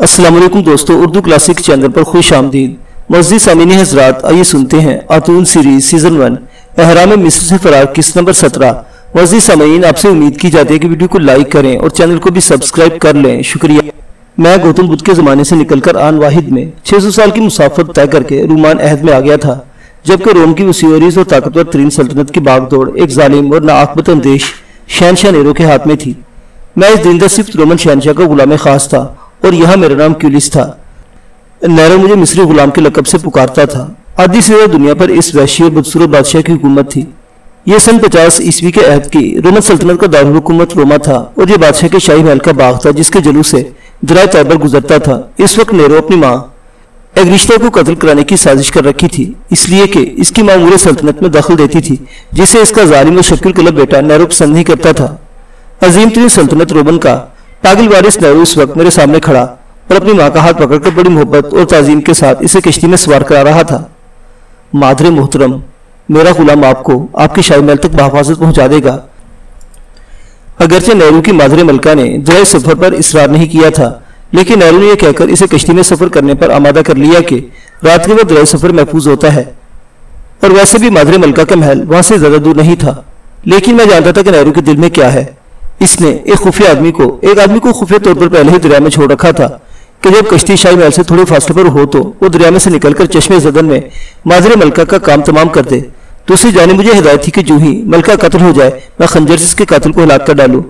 السلام علیکم دوستو، اردو کلاسک چینل پر خوش آمدید۔ معزز سامعین حضرات، آئیے سنتے ہیں آتون سیریز سیزن 1 احرام مصر سے فرار قسط نمبر 17۔ معزز سامعین، آپ سے امید کی جاتی ہے کہ ویڈیو کو لائک کریں اور چینل کو بھی سبسکرائب کر لیں، شکریہ۔ میں گوتم بدھ کے زمانے سے نکل کر آن واحد میں 600 سال کی مسافت طے کر کے رومان عہد میں آ گیا تھا، جبکہ روم کی وسیع عریض اور طاقتور ترین سلطنت کی باغ دوڑ ایک ظالم اور ناعاقبت اندیش شہنشاہ نیرو کے ہاتھ میں تھی۔ میں اس درندہ صفت رومن شہنشاہ کا غلام خاص تھا اور یہاں میرا نام کیولس تھا۔ نیرو مجھے مصری غلام کے لقب سے پکارتا تھا۔ آدھی سے زیادہ دنیا پر اس وحشی اور بدصورت بادشاہ کی حکومت تھی۔ یہ سن 50 عیسوی کے عہد کی رومن سلطنت کا دارالحکومت روما تھا اور یہ بادشاہ کے شاہی محل کا باغ تھا جس کے جلو سے درائے تیبر گزرتا تھا۔ اس وقت نیرو اپنی ماں ایگریشتا کو قتل کرانے کی سازش کر رکھی تھی، اس لیے کہ اس کی ماں امور سلطنت میں دخل دیتی تھی، جسے اس کا ظالم اور شکی القلب بیٹا نیرو پسند نہیں کرتا تھا۔ عظیم ترین سلطنت رومن کا پاگل وارث نیرو اس وقت میرے سامنے کھڑا اور اپنی ماں کا ہاتھ پکڑ کر بڑی محبت اور تعظیم کے ساتھ اسے کشتی میں سوار کرا رہا تھا۔ مادر محترم، میرا غلام آپ کو آپ کے شاہی محل تک بحفاظت پہنچا دے گا۔ اگرچہ نیرو کی مادر ملکہ نے درائے سفر پر اصرار نہیں کیا تھا، لیکن نیرو نے یہ کہہ کر اسے کشتی میں سفر کرنے پر آمادہ کر لیا کہ رات کے وقت درائے سفر محفوظ ہوتا ہے، اور ویسے بھی مادر ملکہ کا محل وہاں سے زیادہ دور نہیں تھا۔ لیکن میں جانتا تھا کہ نیرو کے دل میں کیا ہے۔ اس نے ایک خفیہ آدمی کو خفیہ طور پر پہلے ہی دریا میں چھوڑ رکھا تھا کہ جب کشتی شاہی محل سے تھوڑے فاصلے پر ہو تو وہ دریا میں سے نکل کر چشمے زدن میں مادر ملکہ کا کام تمام کر دے۔ دوسری جانب مجھے ہدایت تھی کہ جو ہی ملکہ قتل ہو جائے میں خنجر سے اس کے قاتل کو ہلاک کر ڈالوں۔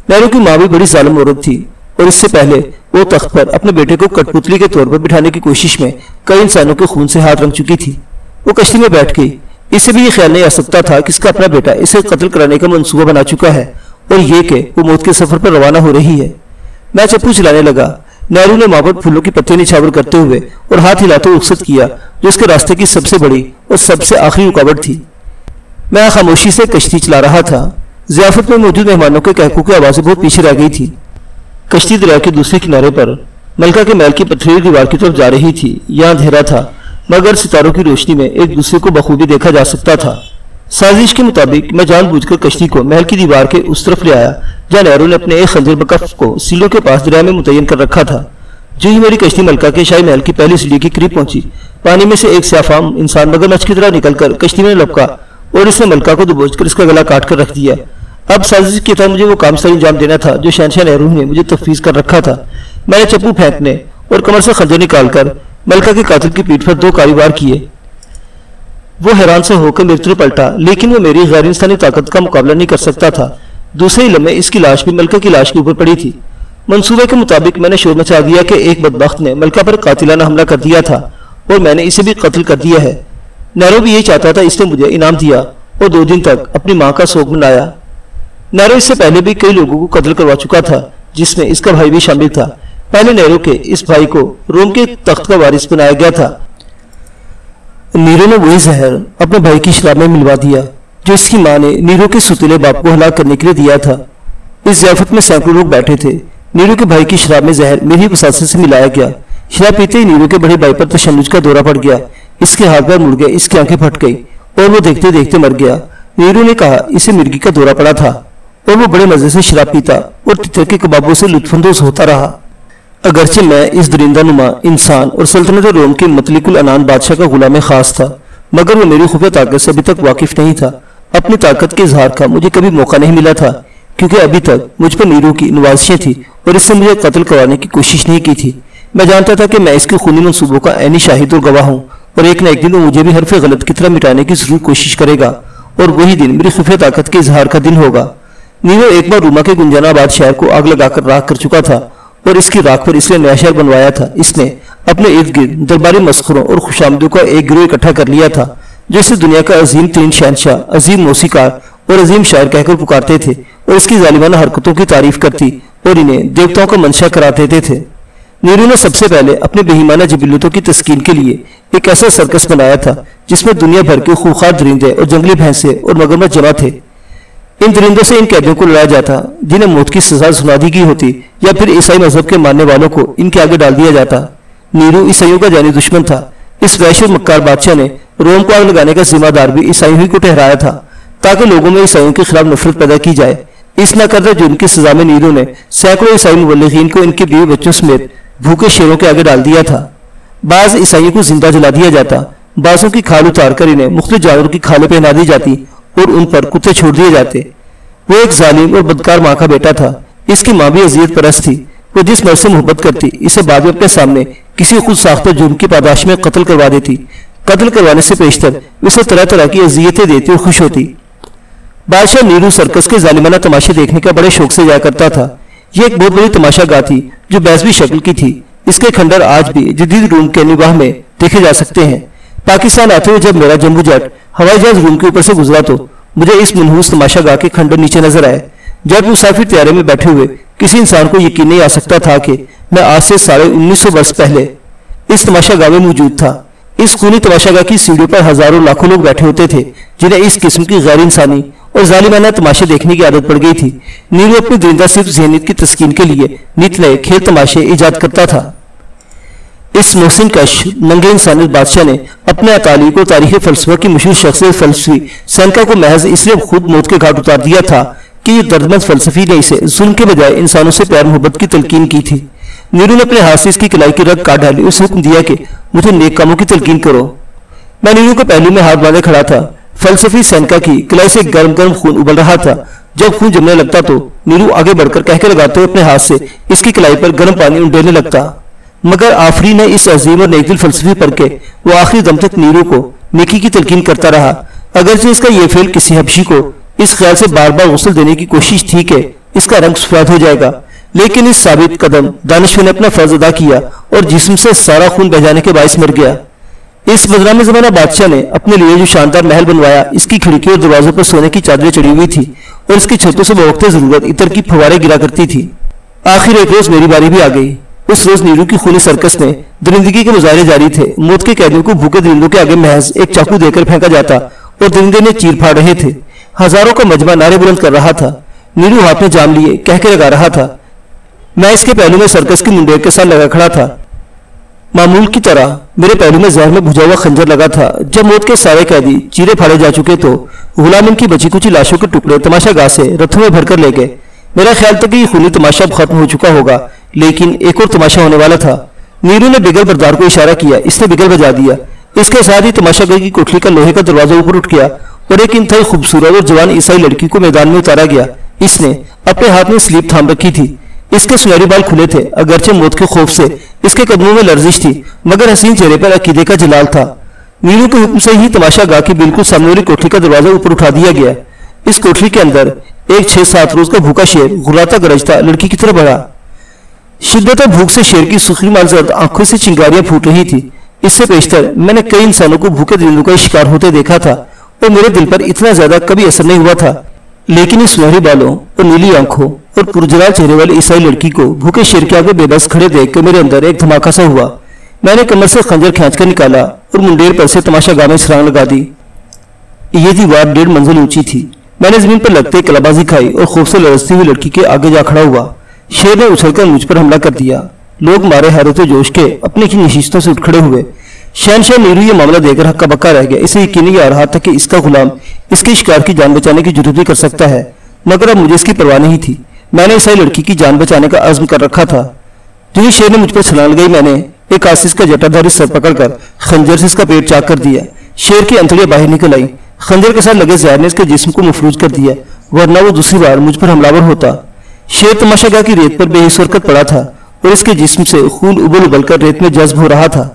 نیرو کی ماں بھی بڑی ظالم عورت تھی اور اس سے پہلے وہ تخت پر اپنے بیٹے کو کٹ پتلی کے طور پر بٹھانے کی کوشش میں کئی انسانوں کے خون سے ہاتھ رنگ چکی تھی۔ وہ کشتی میں بیٹھ گئی۔ اسے بھی یہ خیال نہیں آ سکتا تھا کہ اس کا اپنا بیٹا اسے قتل کرانے کا منصوبہ بنا چکا ہے اور یہ کہ وہ موت کے سفر پر روانہ ہو رہی ہے۔ میں چپو چلانے لگا۔ نیرو نے ماں پر پھولوں کی پتیاں نچھاور کرتے ہوئے اور ہاتھ ہلاتے ہوئے رخصت کیا جو اس کے راستے کی سب سے بڑی اور سب سے آخری رکاوٹ تھی۔ میں خاموشی سے کشتی چلا رہا تھا۔ ضیافت میں موجود مہمانوں کے کہکوں کی آوازیں بہت پیچھے رہ گئی تھی۔ کشتی دریا کے دوسرے کنارے پر ملکہ کے محل کی پتھریلی دیوار کی طرف جا رہی تھی۔ یہاں اندھیرا تھا مگر ستاروں کی روشنی میں ایک دوسرے کو بخوبی دیکھا جا سکتا تھا۔ سازش کے مطابق میں جان بوجھ کر کشتی کو محل کی دیوار کے اس طرف لے آیا جہاں نیرو نے اپنے ایک خنجر بکف کو سیلوں کے پاس دریا میں متعین کر رکھا تھا۔ جو ہی میری کشتی ملکہ کے شاہی محل کی پہلی سیڑھی کے قریب پہنچی، پانی میں سے ایک سیاہفام انسان مگرمچھ کی طرح نکل کر کشتی میں لپکا اور اس نے ملکہ کو دبوچ کر اس کا گلا کاٹ کر رکھ دیا۔ اب سازش کے تحت مجھے وہ کام سر انجام دینا تھا جو شہنشاہ نیرو نے مجھے تفویض کر رکھا تھا۔ میں نے چپو پھینکنے اور کمر سے خنجر نکال کر ملکہ کے قاتل کی پیٹھ پر 2 کاری وار کیے۔ وہ حیران سے ہو کر میری طرف پلٹا، لیکن وہ میری غیر انسانی طاقت کا مقابلہ نہیں کر سکتا تھا۔ دوسرے ہی لمحے اس کی لاش بھی ملکہ کی لاش کے اوپر پڑی تھی۔ منصوبے کے مطابق میں نے شور مچا دیا کہ ایک بدبخت نے ملکہ پر قاتلانہ حملہ کر دیا تھا اور میں نے اسے بھی قتل کر دیا ہے۔ نیرو بھی یہ چاہتا تھا، اس نے مجھے انعام دیا اور 2 دن تک اپنی ماں کا سوگ منایا۔ نیرو اس سے پہلے بھی کئی لوگوں کو قتل کروا چکا تھا جس میں اس کا بھائی بھی شامل تھا۔ پہلے نیرو کے اس بھائی کو روم کے تخت کا وارث بنایا گیا تھا۔ نیرو نے وہی زہر اپنے بھائی کی شراب میں ملوا دیا جو اس کی ماں نے نیرو کے ستیلے باپ کو ہلاک کرنے کے لیے دیا تھا۔ اس ضیافت میں سینکڑوں لوگ بیٹھے تھے۔ نیرو کے بھائی کی شراب میں زہر میری وساطت سے ملایا گیا۔ شراب پیتے ہی نیرو کے بڑے بھائی پر تشنج کا دورہ پڑ گیا۔ اس کے ہاتھ پیر مڑ گئے، اس کی آنکھیں پھٹ گئی اور وہ دیکھتے دیکھتے مر گیا۔ نیرو نے کہا اسے مرگی کا دورہ پڑا تھا اور وہ بڑے مزے سے شراب پیتا اور تتر کے کبابوں سے لطف اندوز ہوتا رہا۔ اگرچہ میں اس درندہ نما انسان اور سلطنت روم کے مطلق العنان بادشاہ کا غلام خاص تھا، مگر وہ میری خفیہ طاقت سے ابھی تک واقف نہیں تھا۔ اپنی طاقت کے اظہار کا مجھے کبھی موقع نہیں ملا تھا کیونکہ ابھی تک مجھ پر نیرو کی نوازشیں تھیں اور اس سے مجھے قتل کروانے کی کوشش نہیں کی تھی۔ میں جانتا تھا کہ میں اس کے خونی منصوبوں کا عینی شاہد اور گواہ ہوں اور ایک نہ ایک دن وہ مجھے بھی حرف غلط کی طرح مٹانے کی ضرور کوشش کرے گا اور وہی دن میری خفیہ طاقت کے اظہار کا دن ہوگا۔ نیرو ایک بار روما کے گنجانا آباد شہر کو آگ لگا کر راکھ کر چکا تھا اور اس کی راکھ پر اس نے نیا شہر بنوایا تھا۔ اس نے اپنے ارد گرد درباری مسخروں اور خوشامدوں کا ایک گروہ اکٹھا کر لیا تھا جو اسے دنیا کا عظیم ترین شہنشاہ، عظیم موسیقار اور عظیم شاعر کہہ کر پکارتے تھے اور اس کی ظالمانہ حرکتوں کی تعریف کرتی اور انہیں دیوتاؤں کا منشا قرار دیتے تھے۔ نیرو نے سب سے پہلے اپنے بہیمانہ جبلتوں کی تسکین کے لیے ایک ایسا سرکس بنایا تھا جس میں دنیا بھر کے خوخار درندے اور جنگلی بھینسیں اور مگرمچھ جمع تھے۔ ان درندوں سے ان قیدیوں کو لڑایا جاتا جنہیں موت کی سزا سنا دی گئی ہوتی یا پھر عیسائی مذہب کے ماننے والوں کو ان کے آگے ڈال دیا جاتا۔ نیرو عیسائیوں کا جانی دشمن تھا۔ اس وحش اور مکار بادشاہ نے روم کو آگ لگانے کا ذمہ دار بھی عیسائیوں ہی کو ٹھہرایا تھا تاکہ لوگوں میں عیسائیوں کے خلاف نفرت پیدا کی جائے۔ اس ناکردہ جرم کی سزا میں نیرو نے سینکڑوں عیسائی مبلغین کو ان کے بیوی بچوں سمیت بھوکے شیروں کے آگے ڈال دیا تھا۔ بعض عیسائیوں کو زندہ جلا دیا جاتا، بعضوں کی کھال اتار کر انہیں مختلف جانوروں کی کھالیں پہنا دی جاتی اور ان پر کتے چھوڑ دیے جاتے۔ وہ ایک ظالم اور بدکار ماں کا بیٹا تھا۔ اس کی ماں بھی اذیت پرست تھی۔ وہ جس مرد سے محبت کرتی اسے بعد میں اپنے سامنے کسی خود ساختہ جرم کی پاداش میں قتل کروا دیتی۔ قتل کروانے سے پیشتر اسے طرح طرح کی اذیتیں دیتی اور خوش ہوتی۔ بادشاہ نیرو سرکس کے ظالمانہ تماشے دیکھنے کا بڑے شوق سے جایا کرتا تھا۔ یہ ایک بہت بڑی تماشا گاہ تھی جو بیضوی شکل کی تھی۔ اس کے کھنڈر آج بھی جدید روم کے نگاہ میں دیکھے جا سکتے ہیں۔ پاکستان آتے ہوئے جب میرا جمبو جیٹ ہوائی جہاز روم کے اوپر سے گزرا تو مجھے اس منحوس تماشا گاہ کے کھنڈر نیچے نظر آئے۔ جب مسافر طیارے میں بیٹھے ہوئے کسی انسان کو یقین نہیں آ سکتا تھا کہ میں آج سے 1950 برس پہلے اس تماشا گاہ میں موجود تھا۔ اس خونی تماشا گاہ کی سیڑھیوں پر ہزاروں لاکھوں لوگ بیٹھے ہوتے تھے جنہیں اس قسم کی غیر انسانی اور ظالمانہ تماشے دیکھنے کی عادت پڑ گئی تھی۔ نیرو اپنی درندہ صرف ذہنیت کی تسکین کے لیے نت نئے کھیل تماشے ایجاد کرتا تھا۔ اس محسن کش ننگے انسانیت بادشاہ نے اپنے اطالیق اور تاریخ فلسفہ کی مشہور شخصیت فلسفی سینکا کو محض اس لیے خود موت کے گھاٹ اتار دیا تھا کہ یہ دردمند فلسفی نے اسے ظلم کے بجائے انسانوں سے پیار محبت کی تلقین کی تھی۔ نیرو نے اپنے ہاتھ سے اس کی کلائی کی رگ کاٹ ڈالی، اسے حکم دیا کہ مجھے نیک کاموں کی تلقین کرو۔ میں نیرو کے پہلو میں ہاتھ باندھے کھڑا تھا۔ فلسفی سینکا کی کلائی سے گرم گرم خون ابل رہا تھا۔ جب خون جمنے لگتا تو نیرو آگے بڑھ کر کہہ کے لگاتے ہوئے اپنے ہاتھ سے اس کی کلائی پر گرم پانی انڈیلنے لگتا، مگر آفری نے اس عظیم اور نیک دل فلسفی پر کے وہ آخری دم تک نیرو کو نیکی کی تلقین کرتا رہا، اگرچہ اس کا یہ فعل کسی حبشی کو اس خیال سے بار بار غسل دینے کی کوشش تھی کہ اس کا رنگ سفید ہو جائے گا، لیکن اس ثابت قدم دانشور نے اپنا فرض ادا کیا اور جسم سے سارا خون بہ جانے کے باعث مر گیا۔ اس بدنام زمانہ بادشاہ نے اپنے لیے جو شاندار محل بنوایا، اس کی کھڑکیوں اور دروازوں پر سونے کی چادریں چڑھی ہوئی تھی اور اس کی چھتوں سے بوقت ضرورت عطر کی پھواریں گرا کرتی تھی۔ آخر ایک روز میری باری بھی آ گئی۔ اس روز نیرو کی خونی سرکس میں درندگی کے مظاہرے جاری تھے۔ موت کے قیدیوں کو بھوکے درندوں کے آگے محض ایک چاقو دے کر پھینکا جاتا اور درندے نے چیر پھاڑ رہے تھے۔ ہزاروں کا مجمع نعرے بلند کر رہا تھا۔ نیرو ہاتھ میں جام لیے کہہ کے لگا رہا تھا۔ میں اس کے پہلو میں سرکس کی منڈیر کے ساتھ لگا کھڑا تھا۔ معمول کی طرح میرے پہلو میں زہر میں بھجا ہوا خنجر لگا تھا۔ جب موت کے سارے قیدی چیرے پھاڑے جا چکے تو غلام ان کی بچی کچی لاشوں کے ٹکڑے تماشا گاہ سے رتھوں میں بھر کر لے گئے۔ میرا خیال تھا کہ یہ خونی تماشا اب ختم ہو چکا ہوگا، لیکن ایک اور تماشا ہونے والا تھا۔ نیرو نے بگل بردار کو اشارہ کیا، اس نے بگل بجا دیا۔ اس کے ساتھ ہی تماشا گاہ کی کوٹلی کا لوہے کا دروازہ اوپر اٹھ گیا اور ایک انتہائی خوبصورت اور جوان عیسائی لڑکی کو میدان میں اتارا گیا۔ اس نے اپنے ہاتھ میں سلیپ تھام رکھی تھی۔ اس کے سنہری بال کھلے تھے، اگرچہ موت کے خوف سے اس کے قدموں میں لرزش تھی، مگر حسین چہرے پر عقیدے کا جلال تھا۔ نیرو کے حکم سے ہی تماشا گاہ کی بالکل سامنے والی کوٹلی کا دروازہ اوپر اٹھا دیا گیا۔ اس کوٹلی کے اندر ایک 6-7 روز کا بھوکا شیر غراتا گرجتا لڑکی کی طرف بڑھا۔ شدت بھوک سے شیر کی سرخی مالزرد آنکھوں سے چنگاریاں پھوٹ رہی تھی۔ اس سے پیشتر میں نے کئی انسانوں کو بھوکے درندوں کا شکار ہوتے دیکھا تھا اور میرے دل پر اتنا زیادہ کبھی اثر نہیں ہوا تھا، لیکن اس سنہری بالوں اور نیلی آنکھوں اور پرجلال چہرے والی عیسائی لڑکی کو بھوکے شیر کے آگے بے بس کھڑے دیکھ کے میرے اندر ایک دھماکہ سا ہوا۔ میں نے کمر سے خنجر کھینچ کر نکالا اور منڈیر پر سے تماشا گاہ میں چھلانگ لگا دی۔ یہ دیوار 1.5 منزل اونچی تھی۔ میں نے زمین پر لگتے کلابازی کھائی اور خوف سے لرزتی ہوئی لڑکی کے آگے جا کھڑا ہوا۔ شیر نے اچھل کر مجھ پر حملہ کر دیا۔ لوگ مارے حیرت و جوش کے اپنی کی نشستوں سے اٹھ کھڑے ہوئے۔ شہنشاہ نیرو یہ معاملہ دیکھ کر ہکا بکا رہ گیا۔ اسے یقین نہیں آ رہا تھا کہ اس کا غلام اس کے شکار کی جان بچانے کی جرات بھی کر سکتا ہے، مگر اب مجھے اس کی پرواہ نہیں تھی۔ میں نے عیسائی لڑکی کی جان بچانے کا عزم کر رکھا تھا۔ جو ہی شیر نے مجھ پر چھلانگ لگائی، میں نے ایک آسیس کا جٹا دھاری سر پکڑ کر خنجر سے اس کا پیٹ چاک کر دیا۔ شیر کی انتڑیاں باہر نکل آئی۔ خنجر کے ساتھ لگے زہر نے اس کے جسم کو مفلوج کر دیا، ورنہ وہ دوسری بار مجھ پر حملہ ور ہوتا۔ شیر تماشا گاہ کی ریت پر بے حس حرکت پڑا تھا اور اس کے جسم سے خون ابل ابل کر ریت میں جذب ہو رہا تھا۔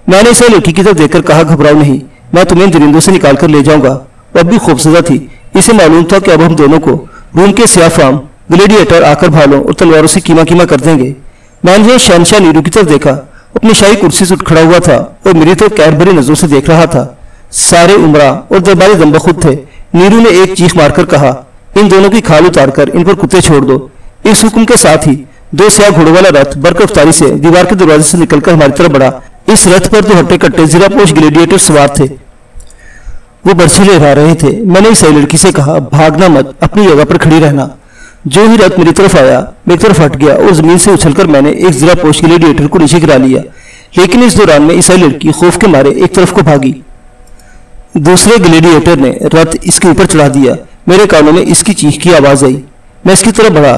میں نے اسے لڑکی کی طرف دیکھ کر کہا، گھبراؤ نہیں، میں تمہیں درندوں سے نکال کر لے جاؤں گا۔ وہ اب بھی خوفزدہ تھی۔ اسے معلوم تھا کہ اب ہم دونوں کو روم کے سیاہ فام گلیڈیٹر آ کر بھالوں اور تلواروں سے کیما کیما کر دیں گے۔ میں نے شہنشاہ نیرو کی طرف دیکھا، اپنی شاہی کرسی سے اٹھ کھڑا ہوا تھا اور میری طرف قہر بھری نظروں سے دیکھ رہا تھا۔ سارے عمرہ اور درباری دم بخود تھے۔ نیرو نے ایک چیخ مار کر کہا، ان دونوں کی کھال اتار کر ان پر کتے چھوڑ دو۔ اس حکم کے ساتھ ہی 2 سیاہ گھوڑوں والا رتھ برق رفتاری سے دیوار کے دروازے سے نکل کر ہماری طرف بڑھا۔ اس رتھ پر 2 ہٹے کٹے زرہ پوش گلیڈیٹر سوار تھے۔ وہ برچھی لہرا رہے تھے۔ میں نے عیسائی لڑکی سے کہا، بھاگنا مت، اپنی جگہ پر کھڑی رہنا۔ جو ہی رتھ میری طرف آیا، میری طرف ہٹ گیا اور زمین سے اچھل کر میں نے ایک زرہ پوش گلیڈیٹر کو نیچے گرا لیا، لیکن اس دوران میں عیسائی لڑکی خوف کے مارے ایک طرف کو بھاگی۔ دوسرے گلیڈیٹر نے رتھ اس کے اوپر چڑھا دیا۔ میرے کانوں میں اس کی چیخ کی آواز آئی۔ میں اس کی طرف بڑھا۔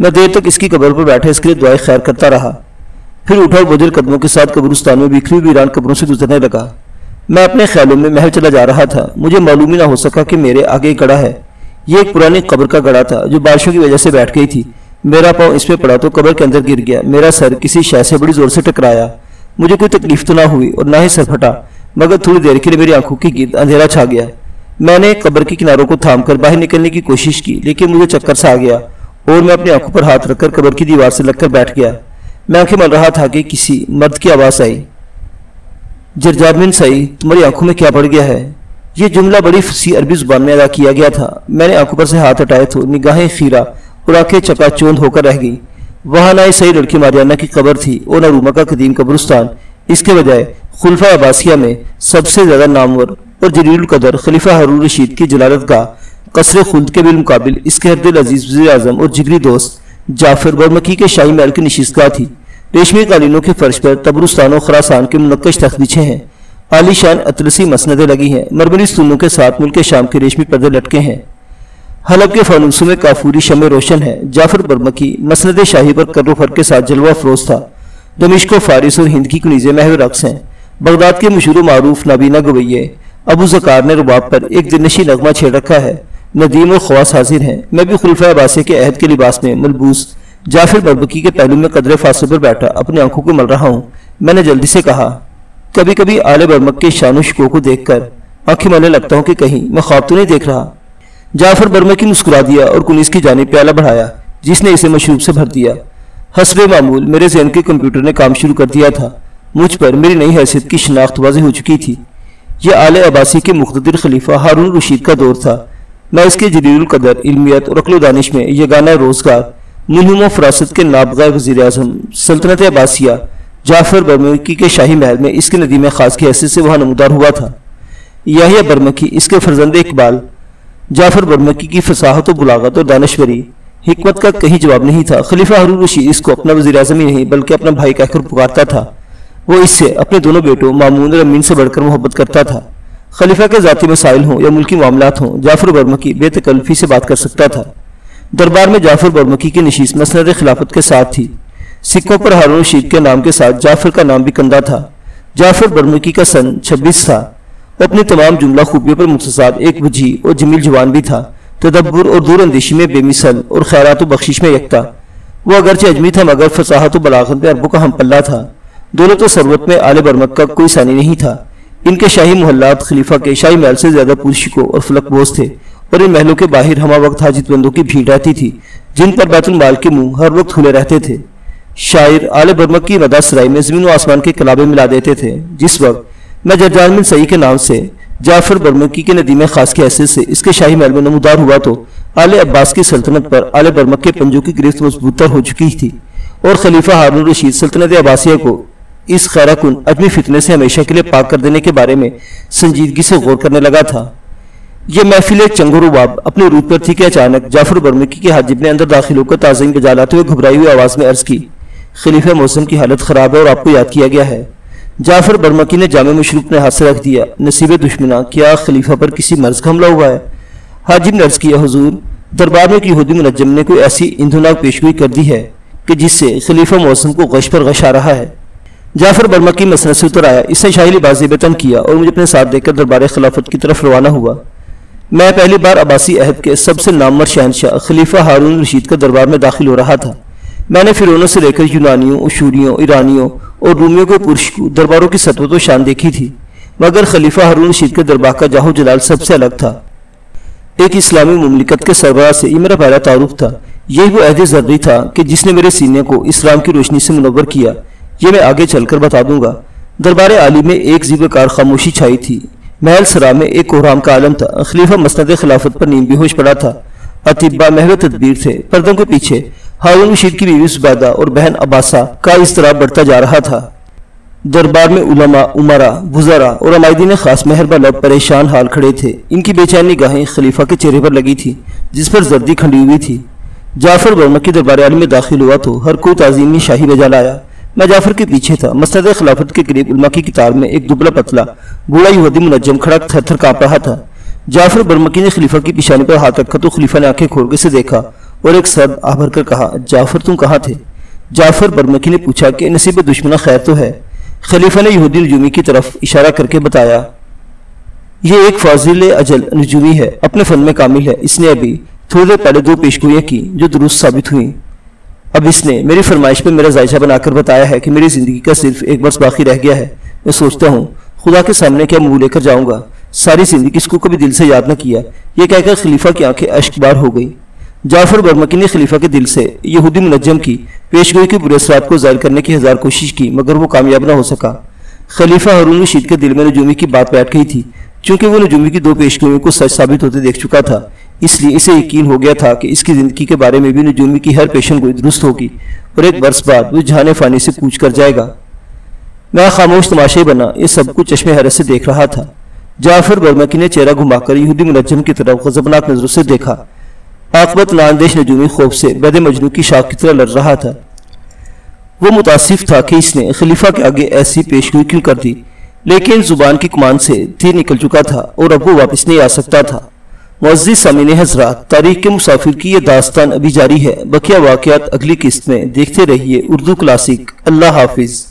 میں دیر تک اس کی قبر پر بیٹھا اس کے لیے دعائیں خیر کرتا رہا، پھر اٹھا اور بجر قدموں کے ساتھ قبرستان میں بکھری ہوئی ویران قبروں سے گزرنے لگا۔ میں اپنے خیالوں میں محل چلا جا رہا تھا، مجھے معلوم ہی نہ ہو سکا کہ میرے آگے ایک گڑھا ہے۔ یہ ایک پرانی قبر کا گڑھا تھا جو بارشوں کی وجہ سے بیٹھ گئی تھی۔ میرا پاؤں اس پہ پڑا تو قبر کے اندر گر گیا، میرا سر کسی شے سے بڑی زور سے ٹکرایا۔ مجھے کوئی تکلیف تو نہ ہوئی اور نہ ہی سر پھٹا، مگر تھوڑی دیر کے لیے میری آنکھوں کی گرد اندھیرا چھا گیا۔ میں نے قبر کے کناروں کو تھام کر باہر نکلنے کی کوشش کی، لیکن مجھے چکر سا آ گیا اور میں اپنی آنکھوں پر ہاتھ رکھ کر قبر کی دیوار سے لگ کر بیٹھ گیا۔ میں آنکھیں مل رہا تھا کہ کسی مرد کی آواز آئی، جرجابن سائی، تمہاری آنکھوں میں کیا پڑ گیا ہے؟ یہ جملہ بڑی فصیح عربی زبان میں ادا کیا گیا تھا۔ میں نے آنکھوں پر سے ہاتھ ہٹائے تو نگاہیں خیرہ اور آنکھیں چکا چوند ہو کر رہ گئی۔ وہاں نہ صحیح لڑکی ماریانہ کی قبر تھی اور نہ روما کا قدیم قبرستان، اس کے بجائے خلفاء عباسیہ میں سب سے زیادہ نامور اور جلیل القدر خلیفہ ہارون رشید کی جلالت گاہ قصر خلد کے بالمقابل اس کے ہر دل عزیز وزیر اعظم اور جگری دوست جعفر برمکی کے شاہی محل کی نشست گاہ تھی۔ ریشمی قالینوں کے فرش پر تبرستان و خراسان کے منقش تخت بچھے ہیں، عالی شان اطلسی مسندیں لگی ہیں، مرمری ستونوں کے ساتھ ملک شام کے ریشمی پردے لٹکے ہیں، حلب کے فانوسوں میں کافوری شمع روشن ہے۔ جعفر برمکی مسند شاہی پر کر و فر کے ساتھ جلوہ افروز تھا۔ دمشق و فارس اور ہند کی کنیزیں محو رقص ہیں۔ بغداد کے مشہور و معروف نابینا گویے ابو زکار نے رباب پر ایک دلنشین نغمہ چھیڑ رکھا ہے۔ ندیم اور خواص حاضر ہیں۔ میں بھی خلفۂ عباسیہ کے عہد کے لباس میں ملبوس جعفر برمکی کے پہلو میں قدرے فاصلے پر بیٹھا اپنی آنکھوں کو مل رہا ہوں۔ میں نے جلدی سے کہا، کبھی کبھی آل برمک کے شان و شکوہ کو دیکھ کر آنکھیں ملنے لگتا ہوں کہ کہیں میں خواب تو نہیں دیکھ رہا۔ جعفر برمکی مسکرا دیا اور کنیز کی جانب پیالہ بڑھایا جس نے اسے مشروب سے بھر دیا۔ حسب معمول میرے ذہن کے کمپیوٹر نے کام شروع کر دیا تھا۔ مجھ پر میری نئی حیثیت کی شناخت واضح ہو چکی تھی۔ یہ آل عباسی کے مقتدر خلیفہ ہارون رشید کا دور تھا۔ میں اس کے جلیل القدر علمیت اور عقل و دانش میں یگانہ روزگار ملہم و فراست کے نابغہ وزیر اعظم سلطنت عباسیہ جعفر برمکی کے شاہی محل میں اس کے ندیم خاص کی حیثیت سے وہاں نمودار ہوا تھا۔ یحییٰ برمکی اس کے فرزند اقبال جعفر برمکی کی فصاحت و بلاغت اور دانشوری حکمت کا کہیں جواب نہیں تھا۔ خلیفہ ہارون رشید اس کو اپنا وزیر اعظم ہی نہیں بلکہ اپنا بھائی کہہ کر پکارتا تھا۔ وہ اس سے اپنے دونوں بیٹوں مامون اور امین سے بڑھ کر محبت کرتا تھا۔ خلیفہ کے ذاتی مسائل ہوں یا ملکی معاملات ہوں، جعفر برمکی بے تکلفی سے بات کر سکتا تھا۔ دربار میں جعفر برمکی کی نشست مسند خلافت کے ساتھ تھی۔ سکوں پر ہارون رشید کے نام کے ساتھ جعفر کا نام بھی کندہ تھا۔ جعفر برمکی کا سن 26 تھا۔ وہ اپنی تمام جملہ خوبیوں پر متصاد ایک وجیح اور جمیل جوان بھی تھا، تدبر اور دور اندیشی میں بے مثل اور خیرات و بخشش میں یکتا۔ وہ اگرچہ اجمی تھا مگر فصاحت و بلاغت میں عربوں کا ہم پلہ تھا۔ دولت تو ثروت میں آل برمک کا کوئی ثانی نہیں تھا۔ ان کے شاہی محلات خلیفہ کے شاہی محل سے زیادہ پرشکو اور فلک بوز تھے اور ان محلوں کے باہر ہمہ وقت حاجت بندوں کی بھیڑ رہتی تھی جن پر بیت المال کے منہ ہر وقت کھلے رہتے تھے۔ شاعر آل برمک کی مدح سرائی میں زمین و آسمان کے کلابے ملا دیتے تھے۔ جس وقت میں جرجان بن سعی کے نام سے جعفر برمکی کے ندیم خاص کی حیثیت سے اس کے شاہی محل میں نمودار ہوا تو آل عباس کی سلطنت پر آل برمک کے پنجوں کی گرفت مضبوط تر ہو چکی تھی اور خلیفہ ہارون رشید سلطنت عباسیہ کو اس خیرہ کن اجمی فتنے سے ہمیشہ کے لیے پاک کر دینے کے بارے میں سنجیدگی سے غور کرنے لگا تھا۔ یہ محفل چنگ و رباب اپنے روٹ پر تھی کہ اچانک جعفر برمکی کے حاجب نے اندر داخل ہو کر تعظیم بجا لاتے ہوئے گھبرائی ہوئی آواز میں عرض کی، خلیفہ موسم کی حالت خراب ہے اور آپ کو یاد کیا گیا ہے۔ جعفر برمکی نے جامع مشروب نے ہاتھ سے رکھ دیا، نصیب دشمنا، کیا خلیفہ پر کسی مرض کا حملہ ہوا ہے؟ حاجب نے عرض کیا، حضور دربار میں ایک یہودی منجم نے کوئی ایسی اندھناک پیشگوئی کر دی ہے کہ جس سے خلیفہ موسم کو غش پر غش آ رہا ہے۔ جعفر برمکی مسند سے اتر آیا، اس نے شاہی لباس زیب تن کیا اور مجھے اپنے ساتھ دیکھ کر دربار خلافت کی طرف روانہ ہوا۔ میں پہلی بار عباسی عہد کے سب سے نامور شہنشاہ خلیفہ ہارون رشید کا دربار میں داخل ہو رہا تھا۔ میں نے فرعونوں سے لے کر یونانیوں، اشوریوں، ایرانیوں اور رومیوں کے پرشکو درباروں کی سطوت و شان دیکھی تھی، مگر خلیفہ ہارون رشید کے دربار کا جاہ و جلال سب سے الگ تھا۔ ایک اسلامی مملکت کے سربراہ سے یہ میرا پہلا تعارف تھا۔ یہی وہ عہد ضروری تھا کہ جس نے میرے سینے کو اسلام کی روشنی سے منور کیا، یہ میں آگے چل کر بتا دوں گا۔ دربار عالی میں ایک زیبکار خاموشی چھائی تھی۔ محل سرا میں ایک کوہرام کا عالم تھا۔ خلیفہ مسند خلافت پر نیم بے ہوش پڑا تھا۔ اطباء محو تدبیر تھے۔ پردوں کے پیچھے ہارون رشید کی بیوی زبیدہ اور بہن عباسہ کا اضطراب بڑھتا جا رہا تھا۔ دربار میں علماء، امراء، وزراء اور عمائدین خاص مہر بلب پریشان حال کھڑے تھے۔ ان کی بے چین نگاہیں خلیفہ کے چہرے پر لگی تھی جس پر زردی کھنڈی ہوئی تھی۔ جعفر برمکی دربار عالی میں داخل ہوا تو ہر کوئی تعظیمی شاہی بجا لایا۔ میں جعفر کے پیچھے تھا۔ مسند خلافت کے قریب علماء کی کتار میں ایک دبلا پتلا بوڑھا یہودی منجم کھڑا تھر تھر کانپ رہا تھا۔ جعفر برمکی نے خلیفہ کی پیشانی پر ہاتھ رکھا تو خلیفہ نے آنکھیں کھول کے اسے دیکھا اور ایک سرد آہ بھر کر کہا، جعفر تم کہاں تھے؟ جعفر برمکی نے پوچھا کہ نصیب دشمنہ خیر تو ہے؟ خلیفہ نے یہودی نجومی کی طرف اشارہ کر کے بتایا، یہ ایک فاضل اجل نجومی ہے، اپنے فن میں کامل ہے، اس نے ابھی تھوڑی دیر پہلے 2 پیشگوئیاں کی جو درست ثابت ہوئیں۔ اب اس نے میری فرمائش پہ میرا ذائچہ بنا کر بتایا ہے کہ میری زندگی کا صرف 1 برس باقی رہ گیا ہے۔ میں سوچتا ہوں خدا کے سامنے کیا منہ لے کر جاؤں گا، ساری زندگی اس کو کبھی دل سے یاد نہ کیا۔ یہ کہہ کر خلیفہ کی آنکھیں اشک بار ہو گئی۔ جعفر برمکی نے خلیفہ کے دل سے یہودی منجم کی پیشگوئی کے برے اثرات کو ظاہر کرنے کی 1000 کوشش کی، مگر وہ کامیاب نہ ہو سکا۔ خلیفہ ہارون رشید کے دل میں نجومی کی بات بیٹھ گئی تھی، چونکہ وہ نجومی کی 2 پیشگوئیوں کو سچ ثابت ہوتے دیکھ چکا تھا، اس لیے اسے یقین ہو گیا تھا کہ اس کی زندگی کے بارے میں بھی نجومی کی ہر پیشن گوئی درست ہوگی اور 1 برس بعد وہ جہان فانی سے کوچ کر جائے گا۔ میں خاموش تماشائی بنا یہ سب کچھ چشم حیرت سے دیکھ رہا تھا۔ جعفر برمکی نے چہرہ گھما کر یہودی منجم کی طرف غضبناک نظروں سے دیکھا۔ عاقبت ناندیش نجومی خوف سے بید مجنون کی شاخ کی طرح لڑ رہا تھا۔ وہ متاسف تھا کہ اس نے خلیفہ کے آگے ایسی پیشگوئی کیوں کر دی، لیکن زبان کی کمان سے تیر نکل چکا تھا اور اب وہ واپس نہیں آ سکتا تھا۔ معزز سامعین حضرات، تاریخ کے مسافر کی یہ داستان ابھی جاری ہے، بقیہ واقعات اگلی قسط میں دیکھتے رہیے اردو کلاسک۔ اللہ حافظ۔